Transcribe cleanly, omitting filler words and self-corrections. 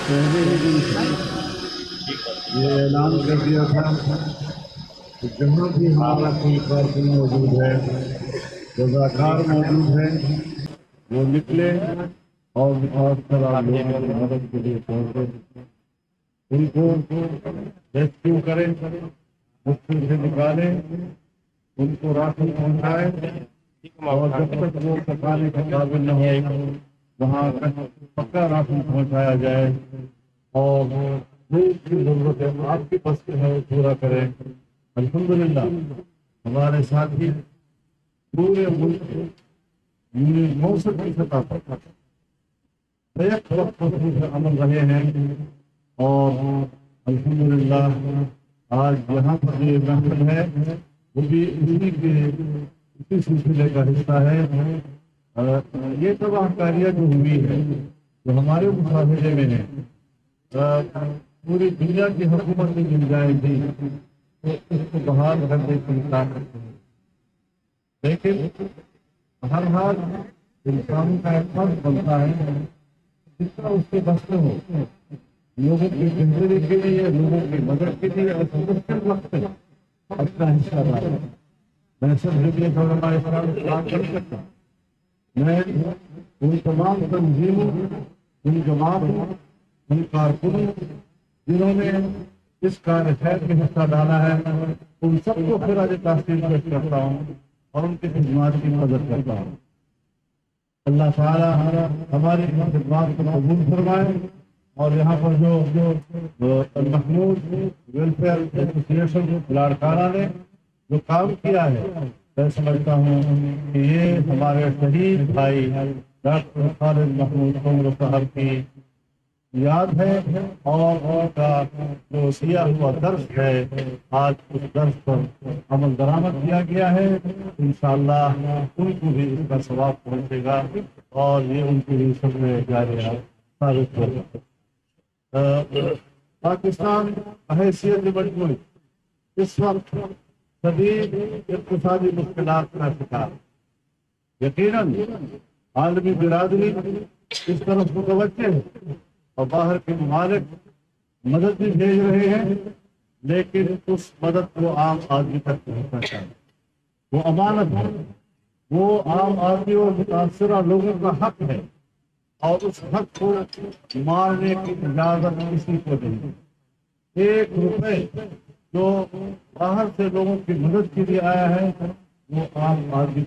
پہلے ہی دن سے یہ اعلان کر دیا تھا کہ جہاں بھی ہمارا کوئی کارکن موجود ہے، رضاکار موجود ہے، وہ نکلے اور خاص کر آپ لوگوں کی مدد کے لیے پہنچے، ان کو ریسکیو کریں، مشکل سے نکالیں، ان کو راشن پہنچائیں، اور جب تک وہ پکانے کے قابل نہ ہو وہاں پکا راشن پہنچایا جائے، اور جو اس کی ضرورت ہے آپ کی بس میں ہے وہ پورا کریں۔ الحمدللہ ہمارے ساتھی پورے ملک موسم کی سطح پر بیک وقت عمل رہے ہیں، اور الحمدللہ آج یہاں پر یہ محفل ہے وہ بھی اسی سلسلے کا حصہ ہے۔ یہ تباہ کاریاں جو ہوئی ہے جو ہمارے مشاہدے میں ہے، پوری دنیا کی حکومت میں مل جائے گی تو اس کو بحال کرنے کی طاقت ہے، لیکن ہر حال انسان کا ایک فرض بنتا ہے جتنا اس کے بس میں ہو لوگوں کی بہتری کے لیے، لوگوں کی مدد کے لیے اور مشکل وقت میں اپنا حصہ ڈالیں۔ میں سب حکمت علماء اسلام سے بات کر سکتا ہوں، میں ان تمام تنظیموں، ان جماعتوں، ان کارکنوں جنہوں نے اس کار خیر میں حصہ ڈالا ہے، ان سب کو خراج تحسین پیش کرتا ہوں اور ان کی خدمات کی قدر کرتا ہوں۔ اللہ تعالیٰ ہماری ان خدمات کو قبول فرمائے، اور یہاں پر جو محمود ویلفیئر ایسوسیشن لاڑکانہ نے جو کام کیا ہے، میں سمجھتا ہوں کہ یہ ہمارے شہید بھائی ڈاکٹر خالد محمود عمر صاحب کی یاد ہے، اور ان کا جو سیا ہوا درس ہے آج اس درس پر عمل درآمد کیا گیا ہے، انشاءاللہ ان کو بھی اس کا ثواب پہنچے گا اور یہ ان کے لیے سب میں جاریہ ثابت ہوگا۔ پاکستان حیثیت مجموعی اس وقت شدید اقتصادی مشکلات کا شکار ہے۔ یقیناً عالمی برادری اس طرف متوجہ ہے اور باہر کے ممالک مدد بھی بھیج رہے ہیں، لیکن اس مدد کو عام آدمی تک نہیں پہنچانا۔ وہ امانت ہے، وہ عام آدمی اور متاثرہ لوگوں کا حق ہے، اور اس حق کو مارنے کی اجازت کسی کو نہیں۔ 1 روپے جو باہر سے لوگوں کی مدد کے لیے آیا ہے وہ عام آدمی